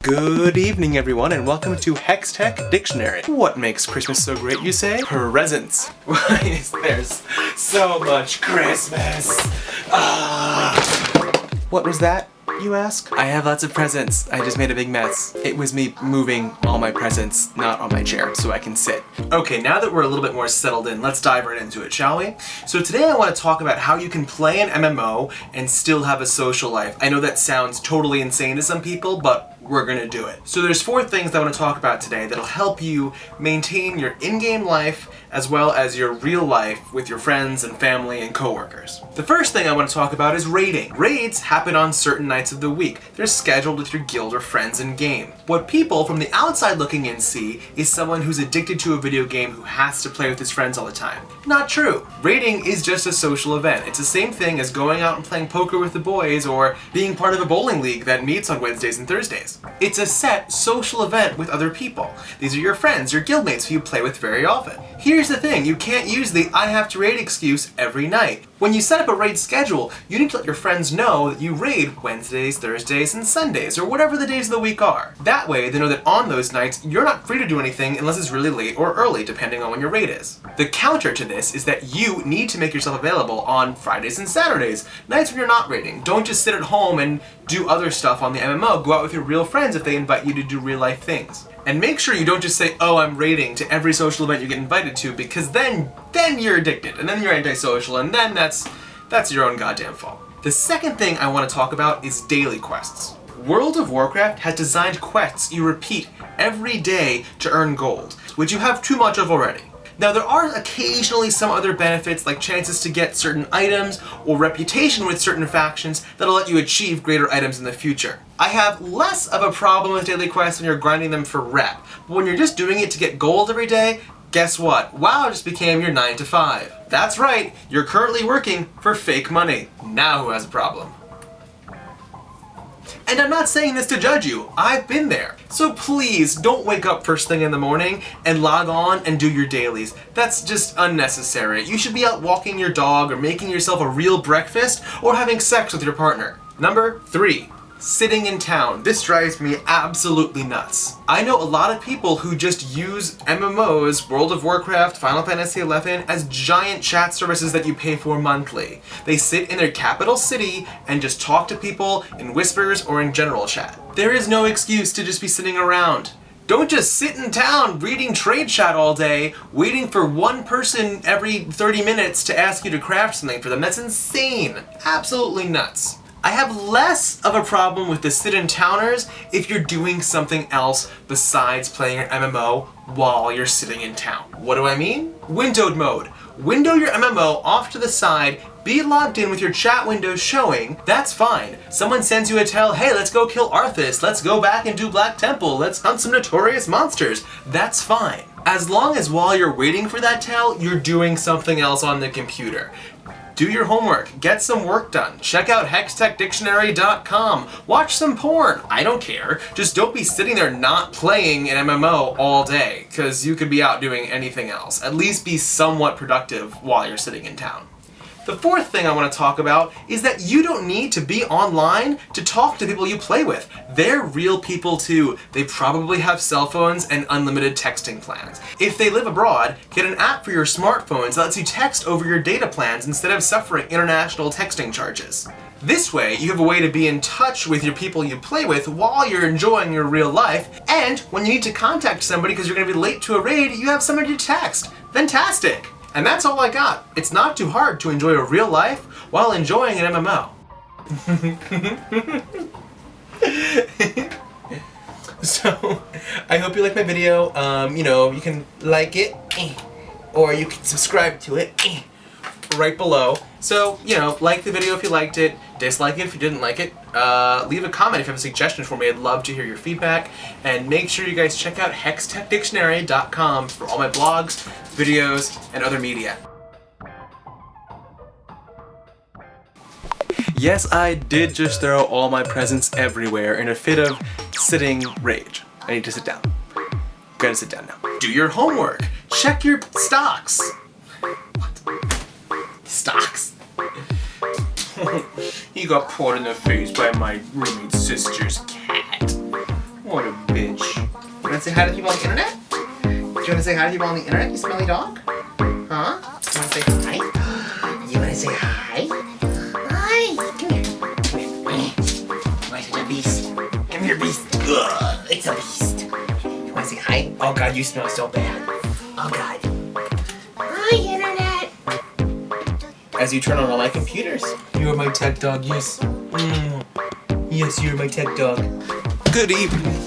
Good evening, everyone, and welcome to Hex Tech Dictionary. What makes Christmas so great, you say? Presents. Why, there's so much Christmas. What was that, you ask? I have lots of presents. I just made a big mess. It was me moving all my presents, not on my chair, so I can sit. Okay, now that we're a little bit more settled in, let's dive right into it, shall we? So today I want to talk about how you can play an MMO and still have a social life. I know that sounds totally insane to some people, but we're gonna do it. So there's 4 things I want to talk about today that'll help you maintain your in-game life as well as your real life with your friends and family and coworkers. The first thing I want to talk about is raiding. Raids happen on certain nights of the week. They're scheduled with your guild or friends in game. What people from the outside looking in see is someone who's addicted to a video game who has to play with his friends all the time. Not true. Raiding is just a social event. It's the same thing as going out and playing poker with the boys or being part of a bowling league that meets on Wednesdays and Thursdays. It's a set social event with other people. These are your friends, your guildmates who you play with very often. Here's the thing, you can't use the I have to raid excuse every night. When you set up a raid schedule, you need to let your friends know that you raid Wednesdays, Thursdays, and Sundays, or whatever the days of the week are. That way, they know that on those nights, you're not free to do anything unless it's really late or early, depending on when your raid is. The counter to this is that you need to make yourself available on Fridays and Saturdays, nights when you're not raiding. Don't just sit at home and do other stuff on the MMO. Go out with your real friends if they invite you to do real life things. And make sure you don't just say, oh, I'm raiding to every social event you get invited to, because then you're addicted, and then you're antisocial, and then that's your own goddamn fault. The second thing I want to talk about is daily quests. World of Warcraft has designed quests you repeat every day to earn gold, which you have too much of already. Now there are occasionally some other benefits like chances to get certain items or reputation with certain factions that'll let you achieve greater items in the future. I have less of a problem with daily quests when you're grinding them for rep, but when you're just doing it to get gold every day, guess what? WoW just became your 9 to 5. That's right, you're currently working for fake money. Now who has a problem? And I'm not saying this to judge you, I've been there. So please don't wake up first thing in the morning and log on and do your dailies. That's just unnecessary. You should be out walking your dog or making yourself a real breakfast or having sex with your partner. Number 3. Sitting in town. This drives me absolutely nuts. I know a lot of people who just use MMOs, World of Warcraft, Final Fantasy XI, as giant chat services that you pay for monthly. They sit in their capital city and just talk to people in whispers or in general chat. There is no excuse to just be sitting around. Don't just sit in town reading trade chat all day, waiting for one person every 30 minutes to ask you to craft something for them. That's insane. Absolutely nuts. I have less of a problem with the sit-in-towners if you're doing something else besides playing your MMO while you're sitting in town. What do I mean? Windowed mode. Window your MMO off to the side, be logged in with your chat windows showing, that's fine. Someone sends you a tell, hey, let's go kill Arthas, let's go back and do Black Temple, let's hunt some notorious monsters. That's fine. As long as while you're waiting for that tell, you're doing something else on the computer. Do your homework, get some work done, check out hextechdictionary.com, watch some porn, I don't care. Just don't be sitting there not playing an MMO all day, because you could be out doing anything else. At least be somewhat productive while you're sitting in town. The fourth thing I want to talk about is that you don't need to be online to talk to people you play with. They're real people too. They probably have cell phones and unlimited texting plans. If they live abroad, get an app for your smartphones that lets you text over your data plans instead of suffering international texting charges. This way, you have a way to be in touch with your people you play with while you're enjoying your real life, and when you need to contact somebody because you're going to be late to a raid, you have somebody to text. Fantastic! And that's all I got. It's not too hard to enjoy a real life while enjoying an MMO. So, I hope you like my video. You can like it, or you can subscribe to it right below. So, like the video if you liked it, dislike it if you didn't like it, leave a comment if you have a suggestion for me. I'd love to hear your feedback, and make sure you guys check out hextechdictionary.com for all my blogs, videos, and other media. Yes, I did just throw all my presents everywhere in a fit of sitting rage. I need to sit down. Gotta sit down now. Do your homework. Check your stocks. What? Stocks. He got pawed in the face by my roommate's sister's cat. What garbage. You wanna say hi to people on the internet? Do you wanna say hi to people on the internet, you smelly dog? Huh? You wanna say hi? You wanna say hi? Hi! Come here. Come here. Why is it a beast? Come here, beast. Ugh, it's a beast. You wanna say hi? Oh god, you smell so bad. Oh god. Hi, internet. As you turn on all my computers. You are my tech dog, yes. Yes, you're my tech dog. Good evening.